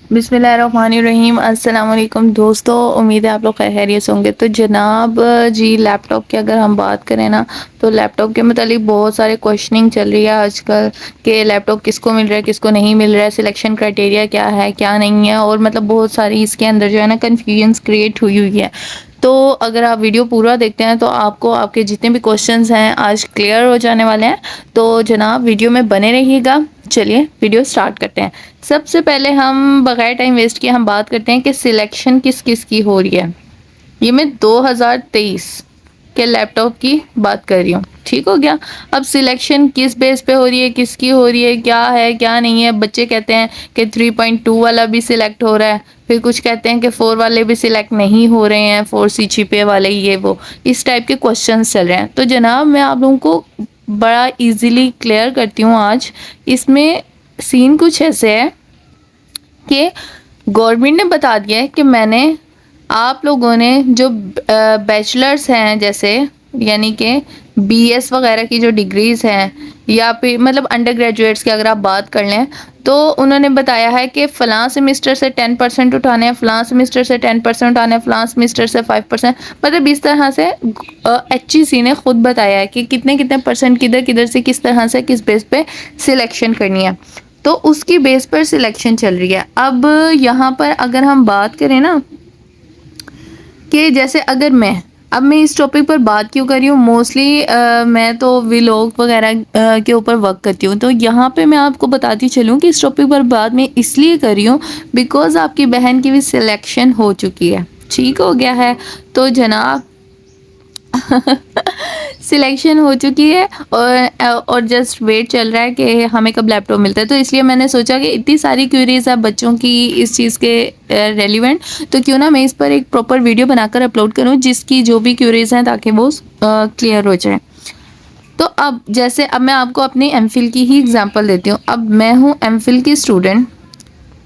बिस्मिल्लाहिर्रहमानिर्रहीम। अस्सलाम वालेकुम दोस्तों, उम्मीद है आप लोग खैरियत से होंगे। तो जनाब जी, लैपटॉप की अगर हम बात करें ना, तो लैपटॉप के मतलब बहुत सारे क्वेश्चनिंग चल रही है आजकल कि लैपटॉप किसको मिल रहा है किसको नहीं मिल रहा है, सिलेक्शन क्राइटेरिया क्या है क्या नहीं है, और मतलब बहुत सारी इसके अंदर जो है ना कन्फ्यूजन्स क्रिएट हुई हुई है। तो अगर आप वीडियो पूरा देखते हैं तो आपको आपके जितने भी क्वेश्चंस हैं आज क्लियर हो जाने वाले हैं। तो जनाब वीडियो में बने रहिएगा। चलिए वीडियो स्टार्ट करते हैं। सबसे पहले हम बगैर टाइम वेस्ट किए हम बात करते हैं कि सिलेक्शन किस किस की हो रही है। ये मैं 2023 के लैपटॉप की बात कर रही हूँ, ठीक हो गया। अब सिलेक्शन किस बेस पे हो रही है, किसकी हो रही है क्या नहीं है। बच्चे कहते हैं कि 3.2 वाला भी सिलेक्ट हो रहा है, फिर कुछ कहते हैं कि 4 वाले भी सिलेक्ट नहीं हो रहे हैं, 4 सी छिपे वाले ये वो, इस टाइप के क्वेश्चंस चल रहे हैं। तो जनाब मैं आप लोगों को बड़ा इजीली क्लियर करती हूँ आज। इसमें सीन कुछ ऐसे है कि गवर्नमेंट ने बता दिया है कि मैंने आप लोगों ने जो बैचलर्स हैं, जैसे यानी कि बीएस वगैरह की जो डिग्रीज हैं, या फिर मतलब अंडर ग्रेजुएट्स की अगर आप बात कर लें, तो उन्होंने बताया है कि फ़लाँ सेमिस्टर से 10% उठाने हैं, फ़लाँ सेमिस्टर से 10% उठाने हैं, फ़लाँ सेमिस्टर से 5%। मतलब इस तरह से HEC ने खुद बताया है कि कितने कितने परसेंट किधर किधर से किस तरह से किस बेस पे सिलेक्शन करनी है। तो उसकी बेस पर सिलेक्शन चल रही है। अब यहाँ पर अगर हम बात करें ना कि जैसे अगर मैं इस टॉपिक पर बात क्यों कर रही हूँ, मोस्टली मैं तो व्लॉग वगैरह के ऊपर वर्क करती हूँ। तो यहाँ पे मैं आपको बताती चलूँ कि इस टॉपिक पर बात मैं इसलिए कर रही हूँ बिकॉज़ आपकी बहन की भी सिलेक्शन हो चुकी है, ठीक हो गया है। तो जनाब सिलेक्शन हो चुकी है और जस्ट वेट चल रहा है कि हमें कब लैपटॉप मिलता है। तो इसलिए मैंने सोचा कि इतनी सारी क्वेरीज है बच्चों की इस चीज़ के रेलिवेंट, तो क्यों ना मैं इस पर एक प्रॉपर वीडियो बनाकर अपलोड करूं जिसकी जो भी क्वेरीज हैं ताकि वो क्लियर हो जाए। तो अब जैसे अब मैं आपको अपनी एमफिल की ही एग्जांपल देती हूँ। अब मैं हूँ एमफिल की स्टूडेंट।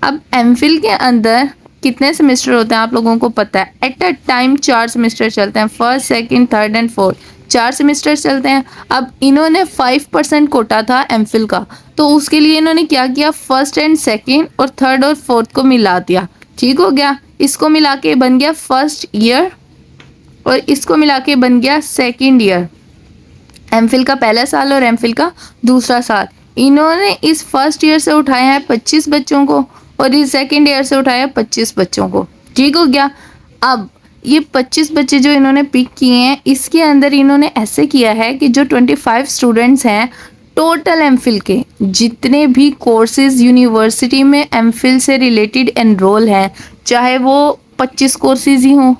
अब एमफिल के अंदर कितने सेमेस्टर होते हैं आप लोगों को पता है। एट अ टाइम 4 सेमेस्टर चलते हैं, first second third and fourth, 4 semester चलते हैं। अब इन्होंने 5% कोटा था एमफिल का, तो उसके लिए इन्होंने क्या किया, फर्स्ट एंड सेकंड और थर्ड और फोर्थ को मिला दिया, ठीक हो गया। इसको मिला के बन गया फर्स्ट ईयर और इसको मिला के बन गया सेकेंड ईयर। एमफिल का पहला साल और एमफिल का दूसरा साल। इन्होंने इस फर्स्ट ईयर से उठाया है 25 बच्चों को और इस सेकेंड ईयर से उठाया 25 बच्चों को, ठीक हो गया। अब ये 25 बच्चे जो इन्होंने पिक किए हैं, इसके अंदर इन्होंने ऐसे किया है कि जो 25 स्टूडेंट्स हैं टोटल एमफिल के, जितने भी कोर्सेज यूनिवर्सिटी में एमफिल से रिलेटेड एनरोल हैं, चाहे वो 25 कोर्सेज ही हों,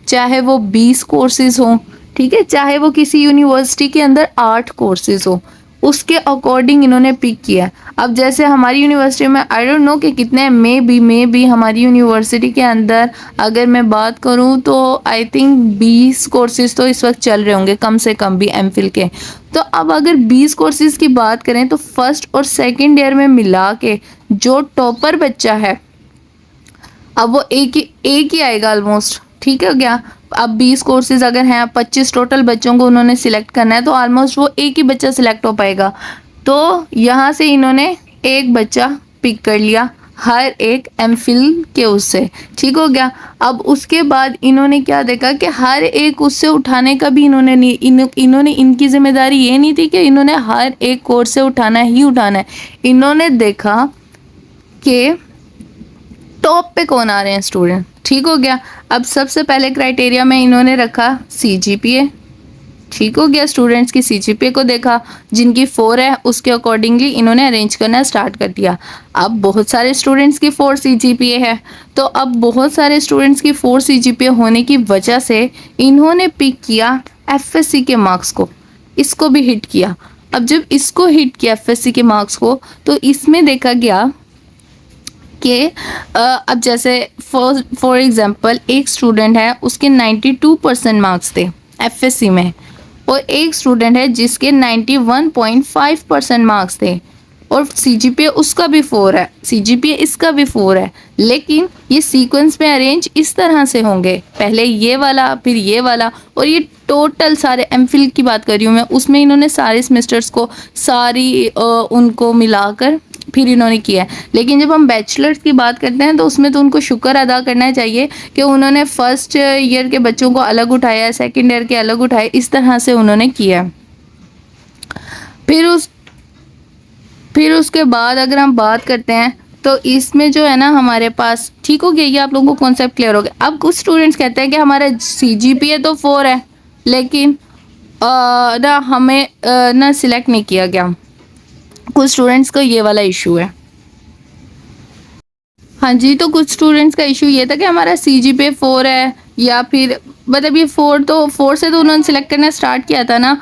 चाहे वो 20 कोर्सेज हों, ठीक है, चाहे वो किसी यूनिवर्सिटी के अंदर 8 कोर्सेज हो, उसके अकॉर्डिंग इन्होंने पिक किया। अब जैसे हमारी यूनिवर्सिटी में आई डोंट नो कि कितने मे बी हमारी यूनिवर्सिटी के अंदर अगर मैं बात करूं तो आई थिंक 20 कोर्सेज तो इस वक्त चल रहे होंगे कम से कम भी एमफिल के। तो अब अगर 20 कोर्सेज की बात करें तो फर्स्ट और सेकेंड ईयर में मिला के जो टॉपर बच्चा है, अब वो एक ही आएगा ऑलमोस्ट, ठीक है गया। अब 20 कोर्सेज अगर हैं, 25 टोटल बच्चों को उन्होंने सिलेक्ट करना है, तो ऑलमोस्ट वो एक ही बच्चा सिलेक्ट हो पाएगा। तो यहाँ से इन्होंने एक बच्चा पिक कर लिया हर एक एमफिल के उससे, ठीक हो गया। अब उसके बाद इन्होंने क्या देखा कि हर एक उससे उठाने का भी इन्होंने नहीं, इन्होंने इनकी जिम्मेदारी ये नहीं थी कि इन्होंने हर एक कोर्स से उठाना ही उठाना है। इन्होंने देखा कि टॉप पे कौन आ रहे हैं स्टूडेंट, ठीक हो गया। अब सबसे पहले क्राइटेरिया में इन्होंने रखा सीजीपीए, ठीक हो गया। स्टूडेंट्स की सीजीपीए को देखा, जिनकी 4 है उसके अकॉर्डिंगली इन्होंने अरेंज करना स्टार्ट कर दिया। अब बहुत सारे स्टूडेंट्स की 4 सीजीपीए है, तो अब बहुत सारे स्टूडेंट्स की 4 सीजीपीए होने की वजह से इन्होंने पिक किया एफएससी के मार्क्स को, इसको भी हिट किया। अब जब इसको हिट किया एफएससी के मार्क्स को, तो इसमें देखा गया कि अब जैसे फॉर एग्जांपल एक स्टूडेंट है उसके 92% मार्क्स थे एफएससी में, और एक स्टूडेंट है जिसके 91.5% मार्क्स थे और सीजीपीए उसका भी 4 है, सीजीपीए इसका भी 4 है। लेकिन ये सीक्वेंस में अरेंज इस तरह से होंगे, पहले ये वाला फिर ये वाला, और ये टोटल सारे एमफिल की बात कर रही हूँ मैं, उसमें इन्होंने सारे सेमेस्टर्स को सारी उनको मिलाकर फिर इन्होंने किया है। लेकिन जब हम बैचलर्स की बात करते हैं तो उसमें तो उनको शुक्र अदा करना चाहिए कि उन्होंने फर्स्ट ईयर के बच्चों को अलग उठाया, सेकंड ईयर के अलग उठाए, इस तरह से उन्होंने किया। फिर उस फिर उसके बाद अगर हम बात करते हैं तो इसमें जो है ना हमारे पास, ठीक हो गया, ये आप लोगों को कॉन्सेप्ट क्लियर हो गया। अब कुछ स्टूडेंट्स कहते हैं कि हमारा सीजीपीए तो 4 है लेकिन ना हमें ना सिलेक्ट नहीं किया गया। कुछ स्टूडेंट्स को ये वाला इशू है। हाँ जी, तो कुछ स्टूडेंट्स का इशू ये था कि हमारा सीजीपीए 4 है, या फिर मतलब ये 4 से तो उन्होंने सिलेक्ट करना स्टार्ट किया था ना।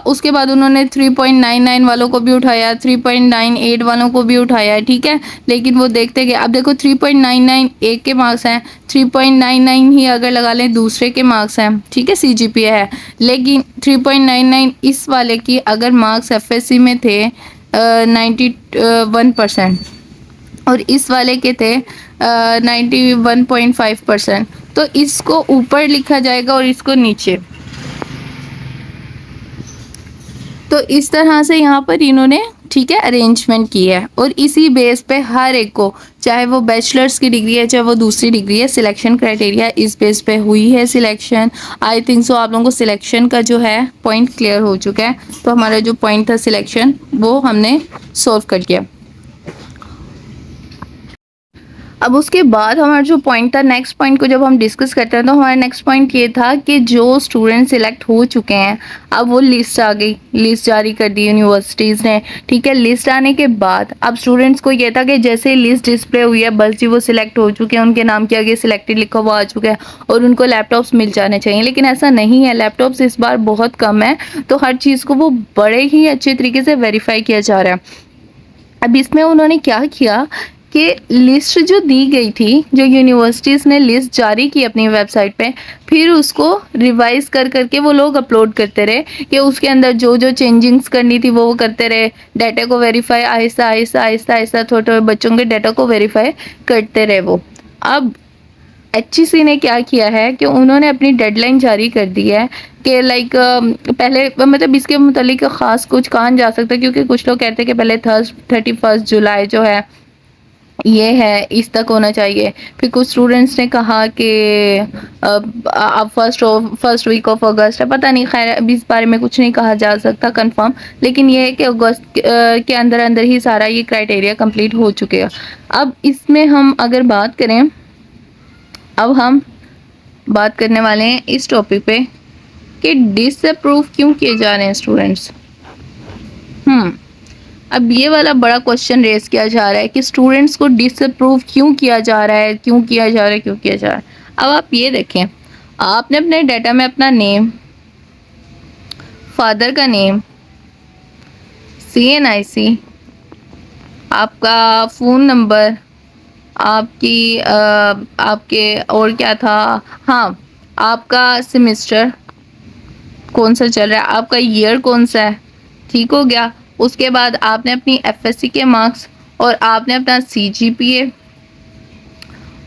उसके बाद उन्होंने 3.99 वालों को भी उठाया, 3.98 वालों को भी उठाया है, ठीक है। लेकिन वो देखते गए, अब देखो 3.99 एक के मार्क्स हैं, 3.99 ही अगर लगा लें दूसरे के मार्क्स हैं, ठीक है, सीजीपीए है। लेकिन 3.99 इस वाले की अगर मार्क्स एफएससी में थे 91% और इस वाले के थे 91.5%, तो इसको ऊपर लिखा जाएगा और इसको नीचे। तो इस तरह से यहाँ पर इन्होंने, ठीक है, अरेंजमेंट की है और इसी बेस पे हर एक को, चाहे वो बैचलर्स की डिग्री है चाहे वो दूसरी डिग्री है, सिलेक्शन क्राइटेरिया इस बेस पे हुई है सिलेक्शन। आई थिंक सो आप लोगों को सिलेक्शन का जो है पॉइंट क्लियर हो चुका है। तो हमारा जो पॉइंट था सिलेक्शन वो हमने सॉल्व कर दिया। अब उसके बाद हमारा जो पॉइंट था, नेक्स्ट पॉइंट को जब हम डिस्कस करते हैं तो हमारा नेक्स्ट पॉइंट ये था कि जो स्टूडेंट सिलेक्ट हो चुके हैं, अब वो लिस्ट आ गई, लिस्ट जारी कर दी यूनिवर्सिटीज़ ने, ठीक है। लिस्ट आने के बाद अब स्टूडेंट्स को ये था कि जैसे ही लिस्ट डिस्प्ले हुई है बस जी वो सिलेक्ट हो चुके हैं, उनके नाम के आगे सिलेक्टेड लिखा हुआ आ चुका है और उनको लैपटॉप्स मिल जाने चाहिए। लेकिन ऐसा नहीं है, लैपटॉप्स इस बार बहुत कम है, तो हर चीज़ को वो बड़े ही अच्छे तरीके से वेरीफाई किया जा रहा है। अब इसमें उन्होंने क्या किया कि लिस्ट जो दी गई थी, जो यूनिवर्सिटीज़ ने लिस्ट जारी की अपनी वेबसाइट पे, फिर उसको रिवाइज कर करके वो लोग अपलोड करते रहे कि उसके अंदर जो जो चेंजिंग्स करनी थी वो करते रहे। डाटा को वेरीफाई आहिस्ता आहिस्ता आहिस्ता आहिस्ता छोटे छोटे बच्चों के डाटा को वेरीफाई करते रहे वो। अब एचईसी ने क्या किया है कि उन्होंने अपनी डेडलाइन जारी कर दी है कि लाइक पहले मतलब इसके मुतालिक ख़ास कुछ कहा जा सकता, क्योंकि कुछ लोग कहते हैं कि पहले 31 जुलाई जो है ये है इस तक होना चाहिए। फिर कुछ स्टूडेंट्स ने कहा कि अब फर्स्ट वीक ऑफ अगस्त है, पता नहीं, खैर अभी इस बारे में कुछ नहीं कहा जा सकता कंफर्म। लेकिन ये है कि अगस्त के अंदर अंदर ही सारा ये क्राइटेरिया कंप्लीट हो चुके हैं। अब इसमें हम अगर बात करें, अब हम बात करने वाले हैं इस टॉपिक पे कि डिसअप्रूव क्यों किए जा रहे हैं स्टूडेंट्स। अब ये वाला बड़ा क्वेश्चन रेज किया जा रहा है कि स्टूडेंट्स को डिसअप्रूव क्यों किया जा रहा है, क्यों किया जा रहा है, क्यों किया जा रहा है। अब आप ये देखें, आपने अपने डाटा में अपना नेम, फादर का नेम, CNIC, आपका फ़ोन नंबर, आपके और क्या था, हाँ, आपका सेमेस्टर कौन सा चल रहा है, आपका ईयर कौन सा है, ठीक हो गया। उसके बाद आपने अपनी एफएससी के मार्क्स और आपने अपना सीजीपीए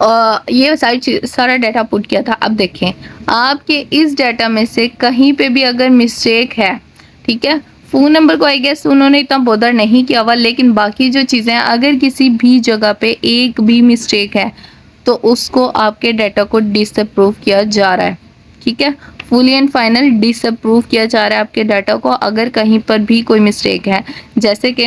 और ये सारा डाटा पुट किया था। अब देखें, आपके इस डाटा में से कहीं पे भी अगर मिस्टेक है, ठीक है, फ़ोन नंबर को आई गेस उन्होंने इतना बॉदर नहीं किया हुआ, लेकिन बाकी जो चीज़ें अगर किसी भी जगह पे एक भी मिस्टेक है तो उसको आपके डाटा को डिसअप्रूव किया जा रहा है, ठीक है। फुली एंड फाइनल डिसअप्रूव किया जा रहा है आपके डाटा को अगर कहीं पर भी कोई मिस्टेक है। जैसे कि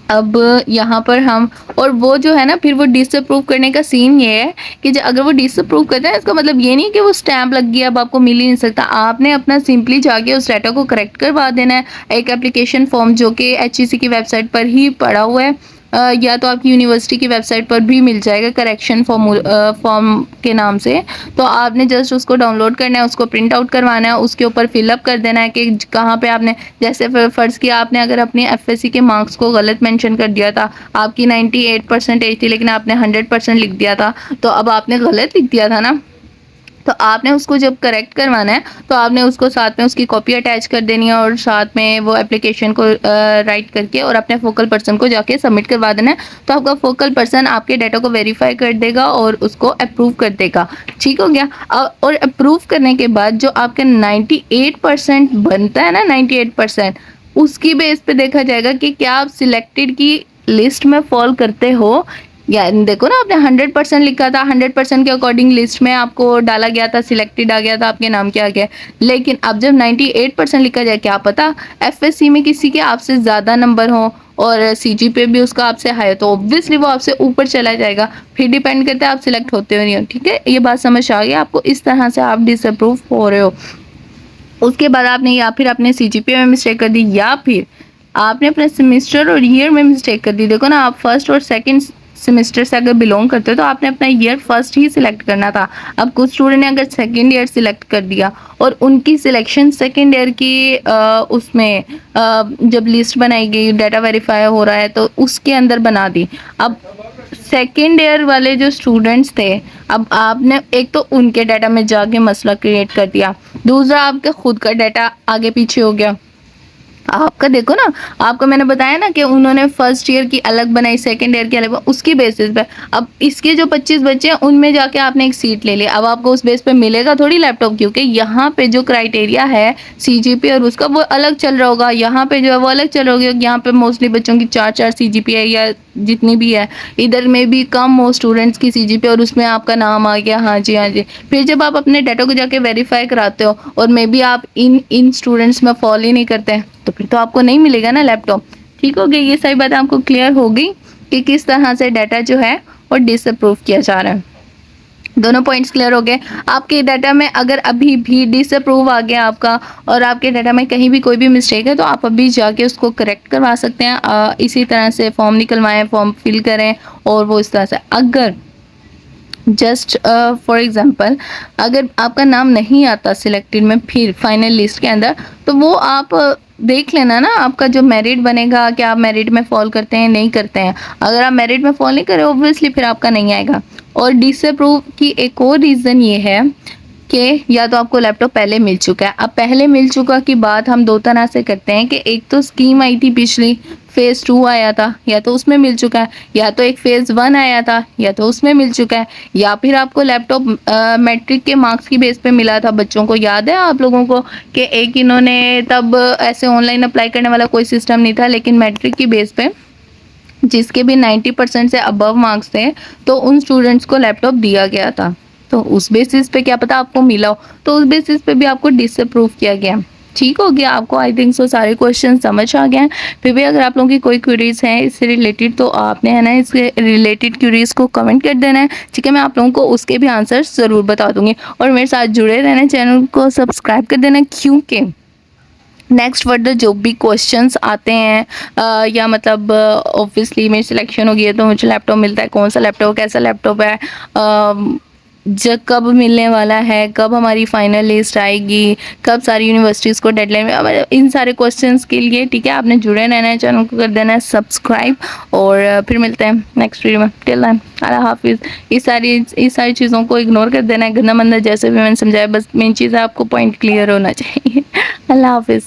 अब यहाँ पर हम, और वो जो है ना, फिर वो डिसअप्रूव करने का सीन ये है कि अगर वो डिसअप्रूव करते हैं इसका मतलब ये नहीं कि वो स्टैम्प लग गया अब आपको मिल ही नहीं सकता। आपने अपना सिंपली जाके उस डाटा को करेक्ट करवा देना है। एक एप्लीकेशन फॉर्म जो कि एचईसी की वेबसाइट पर ही पड़ा हुआ है, या तो आपकी यूनिवर्सिटी की वेबसाइट पर भी मिल जाएगा करेक्शन फॉर्म के नाम से। तो आपने जस्ट उसको डाउनलोड करना है, उसको प्रिंट आउट करवाना है, उसके ऊपर फिलअप कर देना है कि कहाँ पे आपने, जैसे फ़र्ज़ किया आपने अगर अपनी एफएससी के मार्क्स को गलत मेंशन कर दिया था, आपकी 98% थी लेकिन आपने 100% लिख दिया था, तो अब आपने गलत लिख दिया था ना, तो आपने उसको जब करेक्ट करवाना है तो आपने उसको साथ में उसकी कॉपी अटैच कर देनी है और साथ में वो एप्लीकेशन को राइट करके और अपने फोकल पर्सन को जाके सबमिट करवा देना है। तो आपका फोकल पर्सन आपके डाटा को वेरीफाई कर देगा और उसको अप्रूव कर देगा, ठीक हो गया। और अप्रूव करने के बाद जो आपका 98% बनता है ना, 98%, उसकी बेस पे देखा जाएगा कि क्या आप सिलेक्टेड की लिस्ट में फॉल करते हो, या देखो ना आपने 100% लिखा था, 100% के अकॉर्डिंग लिस्ट में आपको डाला गया था, सिलेक्टेड आ गया था, आपके नाम क्या आ गया। लेकिन अब जब 98% लिखा जाए, क्या पता एफएससी में किसी के आपसे ज़्यादा नंबर हो और सीजीपीए भी उसका आपसे हाई हो, तो ऑब्वियसली वो आपसे ऊपर चला जाएगा। फिर डिपेंड करता है आप सिलेक्ट होते हो नहीं हो। ठीक है, ये बात समझ आ गई आपको। इस तरह से आप डिसअप्रूव हो रहे हो। उसके बाद आपने या फिर अपने सीजीपीए में मिस्टेक कर दी, या फिर आपने अपने सेमेस्टर और ईयर में मिस्टेक कर दी। देखो ना, आप फर्स्ट और सेकंड सेमेस्टर से अगर बिलोंग करते हो तो आपने अपना ईयर फर्स्ट ही सिलेक्ट करना था। अब कुछ स्टूडेंट ने अगर सेकंड ईयर सिलेक्ट कर दिया और उनकी सिलेक्शन सेकंड ईयर की उसमें जब लिस्ट बनाई गई, डाटा वेरीफाई हो रहा है, तो उसके अंदर बना दी। अब सेकेंड ईयर वाले जो स्टूडेंट्स थे, अब आपने एक तो उनके डाटा में जाके मसला क्रिएट कर दिया, दूसरा आपका खुद का डाटा आगे पीछे हो गया। आपका देखो ना, आपको मैंने बताया ना कि उन्होंने फर्स्ट ईयर की अलग बनाई, सेकंड ईयर की अलग, उसकी बेसिस पे अब इसके जो 25 बच्चे हैं उनमें जाके आपने एक सीट ले लिया। अब आपको उस बेस पे मिलेगा थोड़ी लैपटॉप, क्योंकि यहाँ पे जो क्राइटेरिया है सीजीपीए और उसका वो अलग चल रहा होगा, यहाँ पे जो है वो अलग चल रहा होगा। यहाँ पे मोस्टली बच्चों की 4-4 सीजीपीए या जितनी भी है, इधर में भी कम हो स्टूडेंट्स की सीजीपीए और उसमें आपका नाम आ गया। हाँ जी, हाँ जी। फिर जब आप अपने डाटा को जाके वेरीफाई कराते हो और मे बी आप इन स्टूडेंट्स में फॉलो ही नहीं करते हैं, तो फिर तो आपको नहीं मिलेगा ना लैपटॉप। ठीक हो गई, ये सही बात आपको क्लियर हो गई कि किस तरह से डाटा जो है वो डिसअप्रूव किया जा रहा है। दोनों पॉइंट्स क्लियर हो गए। आपके डाटा में अगर अभी भी डिसअप्रूव आ गया आपका, और आपके डाटा में कहीं भी कोई भी मिस्टेक है, तो आप अभी जाके उसको करेक्ट करवा सकते हैं। इसी तरह से फॉर्म निकलवाएं, फॉर्म फिल करें, और वो इस तरह से अगर जस्ट फॉर एग्जांपल अगर आपका नाम नहीं आता सिलेक्टेड में फिर फाइनल लिस्ट के अंदर, तो वो आप देख लेना ना, आपका जो मेरिट बनेगा कि आप मेरिट में फॉल करते हैं नहीं करते हैं। अगर आप मेरिट में फॉल नहीं करें ऑब्वियसली फिर आपका नहीं आएगा। और डिसअप्रूव की एक और रीज़न ये है कि या तो आपको लैपटॉप पहले मिल चुका है। अब पहले मिल चुका की बात हम दो तरह से करते हैं कि एक तो स्कीम आई थी पिछली, फेज़ 2 आया था, या तो उसमें मिल चुका है, या तो एक फेज़ 1 आया था, या तो उसमें मिल चुका है, या फिर आपको लैपटॉप मैट्रिक के मार्क्स की बेस पे मिला था। बच्चों को याद है आप लोगों को कि एक इन्होंने तब ऐसे ऑनलाइन अप्लाई करने वाला कोई सिस्टम नहीं था, लेकिन मैट्रिक की बेस पे जिसके भी 90% से अबव मार्क्स थे, तो उन स्टूडेंट्स को लैपटॉप दिया गया था। तो उस बेसिस पे क्या पता आपको मिला हो, तो उस बेसिस पे भी आपको डिसअप्रूव किया गया। ठीक हो गया आपको, आई थिंक सो सारे क्वेश्चन समझ आ गए हैं। फिर भी अगर आप लोगों की कोई क्वेरीज हैं इससे रिलेटेड, तो आपने है ना इसके रिलेटेड क्वेरीज को कमेंट कर देना है। ठीक है, मैं आप लोगों को उसके भी आंसर ज़रूर बता दूंगी। और मेरे साथ जुड़े रहना, चैनल को सब्सक्राइब कर देना, क्योंकि नेक्स्ट फर्दर जो भी क्वेश्चंस आते हैं या मतलब ऑब्वियसली मेरी सिलेक्शन हो गई है तो मुझे लैपटॉप मिलता है, कौन सा लैपटॉप, कैसा लैपटॉप है, जब कब मिलने वाला है, कब हमारी फाइनल लिस्ट आएगी, कब सारी यूनिवर्सिटीज़ को डेडलाइन में, इन सारे क्वेश्चंस के लिए ठीक है आपने जुड़े रहना है, चैनल को कर देना है सब्सक्राइब। और फिर मिलते हैं नेक्स्ट वीडियो में। टिल देन अल्लाह हाफिज़। इस सारी चीज़ों को इग्नोर कर देना है, गंदा मंदा जैसे भी मैंने समझाया, बस मेन चीज़ है आपको पॉइंट क्लियर होना चाहिए। अल्लाह हाफिज़।